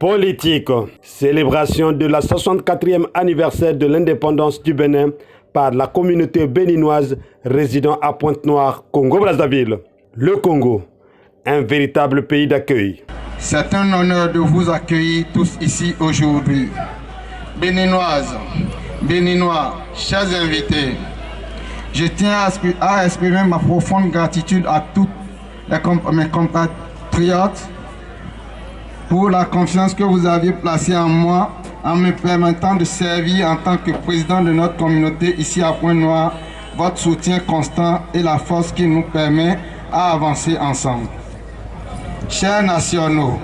Politique. Célébration de la 64e anniversaire de l'indépendance du Bénin par la communauté béninoise résidant à Pointe-Noire, Congo-Brazzaville. Le Congo, un véritable pays d'accueil. C'est un honneur de vous accueillir tous ici aujourd'hui. Béninoises, Béninois, chers invités, je tiens à exprimer ma profonde gratitude à tous mes compatriotes pour la confiance que vous avez placée en moi en me permettant de servir en tant que président de notre communauté ici à Pointe-Noire, votre soutien constant et la force qui nous permet à avancer ensemble. Chers nationaux,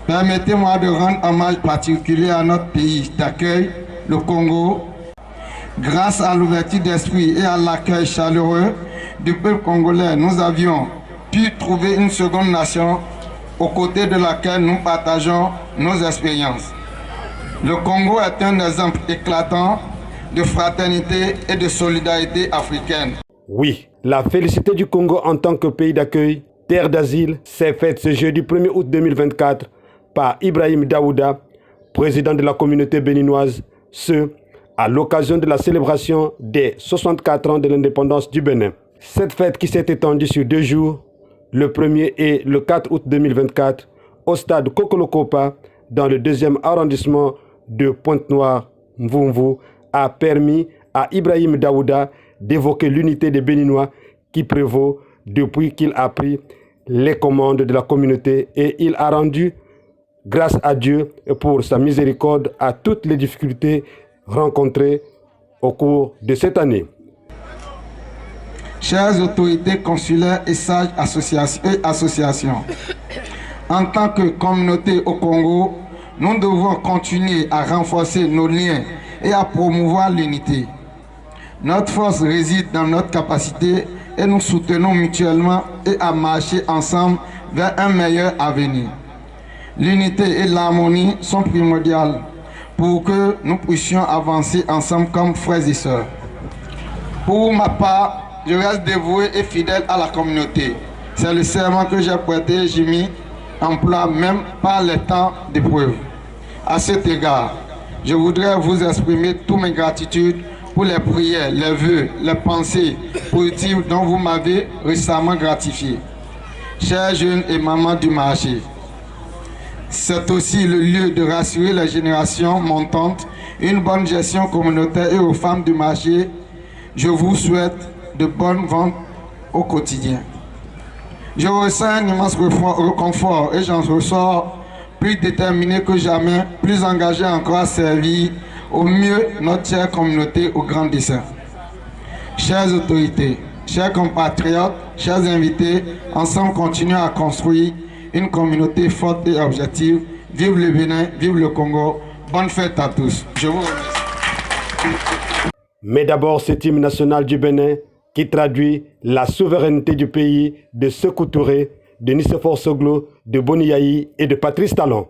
permettez-moi de rendre hommage particulier à notre pays d'accueil, le Congo. Grâce à l'ouverture d'esprit et à l'accueil chaleureux du peuple congolais, nous avions pu trouver une seconde nation aux côtés de laquelle nous partageons nos expériences. Le Congo est un exemple éclatant de fraternité et de solidarité africaine. Oui, la félicité du Congo en tant que pays d'accueil, terre d'asile, s'est faite ce jeudi 1er août 2024 par Ibrahim Daouda, président de la communauté béninoise, à l'occasion de la célébration des 64 ans de l'indépendance du Bénin. Cette fête qui s'est étendue sur 2 jours, le 1er et le 4 août 2024, au stade Kokolokopa, dans le 2e arrondissement de Pointe-Noire, Mvumvu, a permis à Ibrahim Daouda d'évoquer l'unité des Béninois qui prévaut depuis qu'il a pris les commandes de la communauté et il a rendu grâce à Dieu et pour sa miséricorde à toutes les difficultés rencontrées au cours de cette année. Chères autorités consulaires et sages associations, en tant que communauté au Congo, nous devons continuer à renforcer nos liens et à promouvoir l'unité. Notre force réside dans notre capacité et nous soutenons mutuellement et à marcher ensemble vers un meilleur avenir. L'unité et l'harmonie sont primordiales pour que nous puissions avancer ensemble comme frères et sœurs. Pour ma part, je reste dévoué et fidèle à la communauté. C'est le serment que j'ai prêté, j'ai mis en place même par les temps d'épreuve. À cet égard, je voudrais vous exprimer toutes mes gratitudes pour les prières, les vœux, les pensées positives dont vous m'avez récemment gratifié. Chers jeunes et mamans du marché, c'est aussi le lieu de rassurer les générations montantes, une bonne gestion communautaire et aux femmes du marché. Je vous souhaite de bonnes ventes au quotidien. Je ressens un immense réconfort et j'en ressors plus déterminé que jamais, plus engagé encore à servir au mieux notre chère communauté au grand dessein. Chères autorités, chers compatriotes, chers invités, ensemble continuons à construire une communauté forte et objective. Vive le Bénin, vive le Congo. Bonne fête à tous. Je vous remercie. Mais d'abord, cet hymne national du Bénin qui traduit la souveraineté du pays de Sékou Touré, de Nicéphore Soglo, de Boni Yayi et de Patrice Talon.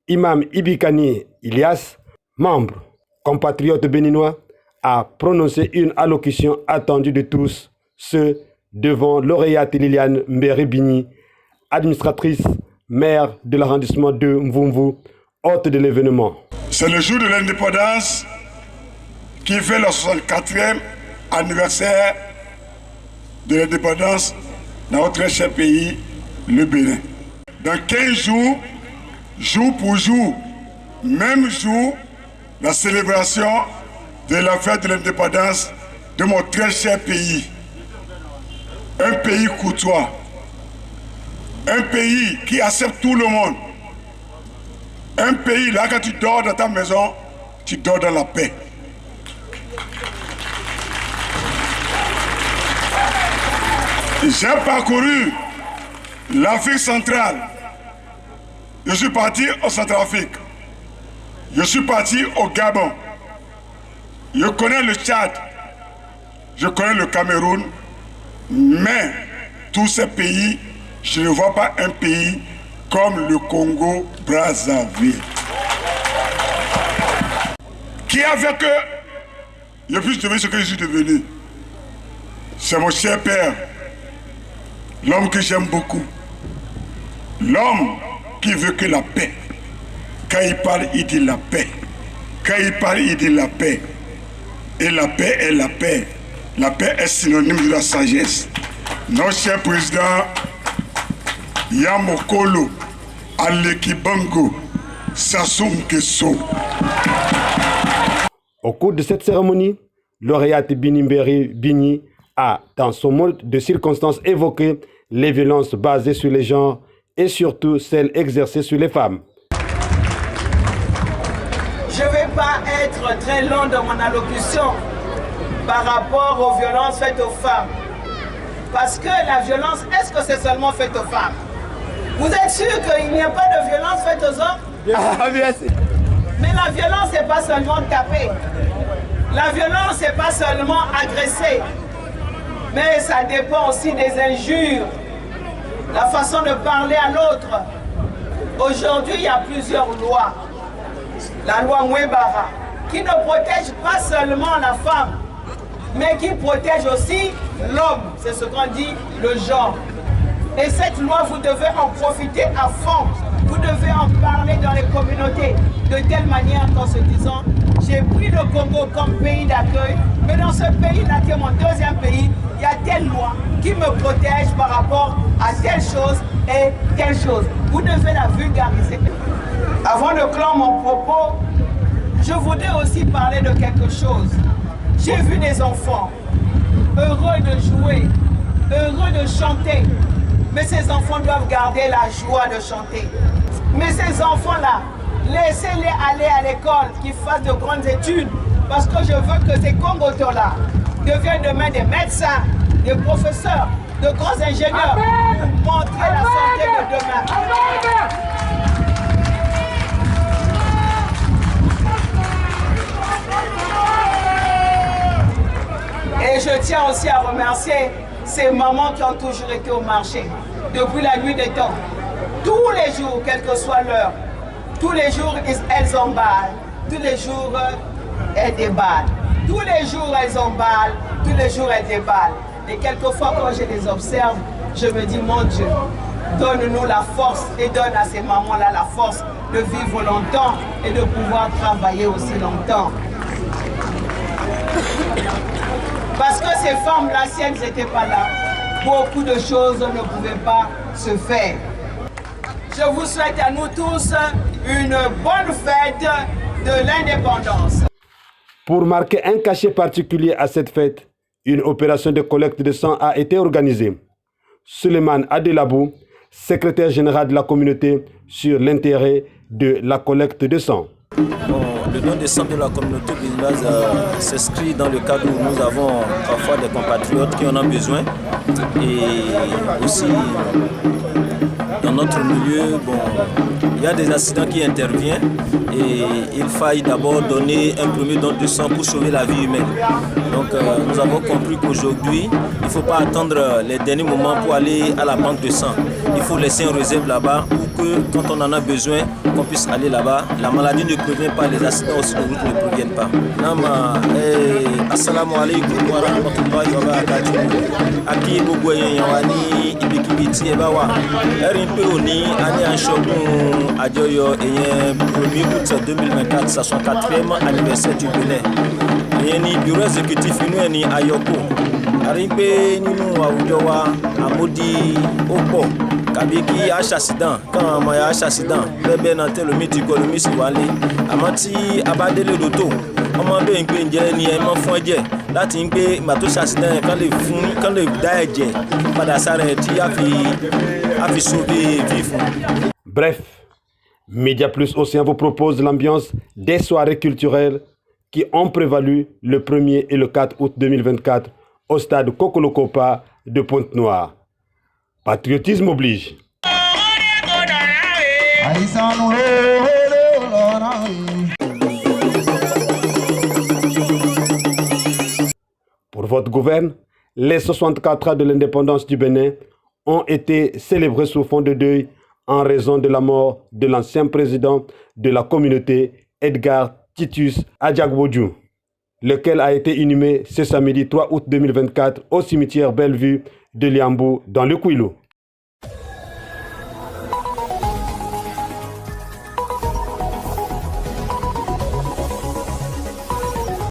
Imam Ibikani Ilias, membre, compatriote béninois, a prononcé une allocution attendue de tous, ceux devant lauréate Liliane Mbéré-Bini, administratrice, maire de l'arrondissement de Mvumvu, hôte de l'événement. C'est le jour de l'indépendance qui fait le 64e anniversaire de l'indépendance dans notre très cher pays, le Bénin. Dans 15 jours, jour pour jour, même jour, la célébration de la fête de l'indépendance de mon très cher pays. Un pays courtois, un pays qui accepte tout le monde, un pays là quand tu dors dans ta maison, tu dors dans la paix. J'ai parcouru l'Afrique centrale. Je suis parti au Centrafrique. Je suis parti au Gabon. Je connais le Tchad. je connais le Cameroun, mais tous ces pays, je ne vois pas un pays comme le Congo-Brazzaville. Qui a fait que je puisse devenir ce que je suis devenu? C'est mon cher père, l'homme que j'aime beaucoup, l'homme qui veut que la paix. Quand il parle, il dit la paix. Quand il parle, il dit la paix. Et la paix est la paix. La paix est synonyme de la sagesse. Notre cher président Yamokolo Alekibango Sassou Nguesso. Au cours de cette cérémonie, lauréate Binimberi Bini a, dans son mode de circonstances, évoqué les violences basées sur les genres et surtout celles exercées sur les femmes. Je ne vais pas être très long dans mon allocution par rapport aux violences faites aux femmes. Parce que la violence, est-ce que c'est seulement fait aux femmes? Vous êtes sûr qu'il n'y a pas de violence faite aux hommes? Ah, bien sûr. Mais la violence, c'est pas seulement taper. La violence, c'est pas seulement agresser. Mais ça dépend aussi des injures, la façon de parler à l'autre. Aujourd'hui, il y a plusieurs lois. La loi Mwebara, qui ne protège pas seulement la femme, mais qui protège aussi l'homme. C'est ce qu'on dit le genre. Et cette loi, vous devez en profiter à fond. Vous devez en parler dans les communautés. De telle manière qu'en se disant, j'ai pris le Congo comme pays d'accueil, mais dans ce pays-là, qui est mon deuxième pays, il y a telle loi qui me protège par rapport à telle chose et telle chose. Vous devez la vulgariser. Avant de clore mon propos, je voudrais aussi parler de quelque chose. J'ai vu des enfants heureux de jouer, heureux de chanter, mais ces enfants doivent garder la joie de chanter. Mais ces enfants-là, laissez-les aller à l'école, qu'ils fassent de grandes études, parce que je veux que ces Congotons-là deviennent demain des médecins, des professeurs, de grands ingénieurs, pour montrer la santé de demain. Et je tiens aussi à remercier ces mamans qui ont toujours été au marché, depuis la nuit des temps. Tous les jours, quelle que soit l'heure, tous les jours, elles emballent, tous les jours, elles déballent. Tous les jours, elles emballent, tous les jours, elles déballent. Et quelquefois, quand je les observe, je me dis, mon Dieu, donne-nous la force et donne à ces mamans-là la force de vivre longtemps et de pouvoir travailler aussi longtemps. Parce que ces femmes-là, si elles n'étaient pas là, beaucoup de choses ne pouvaient pas se faire. Je vous souhaite à nous tous une bonne fête de l'indépendance. Pour marquer un cachet particulier à cette fête, une opération de collecte de sang a été organisée. Suleiman Adelabou, secrétaire général de la communauté, sur l'intérêt de la collecte de sang. Bon, le don de sang de la communauté béninoise s'inscrit dans le cadre où nous avons parfois des compatriotes qui en ont besoin. Et aussi, dans notre milieu, bon, il y a des accidents qui interviennent et il faille d'abord donner un premier don de sang pour sauver la vie humaine. Donc nous avons compris qu'aujourd'hui, il ne faut pas attendre les derniers moments pour aller à la banque de sang. Il faut laisser un réserve là-bas pour que quand on en a besoin, qu'on puisse aller là-bas. La maladie ne provient pas, les accidents aussi de route ne proviennent pas. Assalamu alaikum wa rahmatullahi wa barakatuh. Aki Bogoyen Yawani Ibikibiti Ebawa. Rimpeoni, Ani Anshogun Adjoyo et 1er août 2024, c'est son 4e anniversaire du Bénin. Et ni bureau exécutif ni Ayoko. Rimpe Ninu Aoujowa, Amodi Opo. Kabiki accident, quand il y a accident, bébé n'a tel le mythe économique si wale. Amati abadele doto. Comment bien que ni un fond de là timpe mato accident quand le daje pada s'arrêter a fi sauver vivre. Bref, Média Plus Océan vous propose l'ambiance des soirées culturelles qui ont prévalu le 1er et le 4 août 2024 au stade Kokolokopa de Pointe-Noire. Patriotisme oblige. Pour Pour votre gouverne, les 64 ans de l'indépendance du Bénin ont été célébrés sous fond de deuil en raison de la mort de l'ancien président de la communauté, Edgar Titus Adjagbodjou, lequel a été inhumé ce samedi 3 août 2024 au cimetière Bellevue de Liambou dans le Kouilou.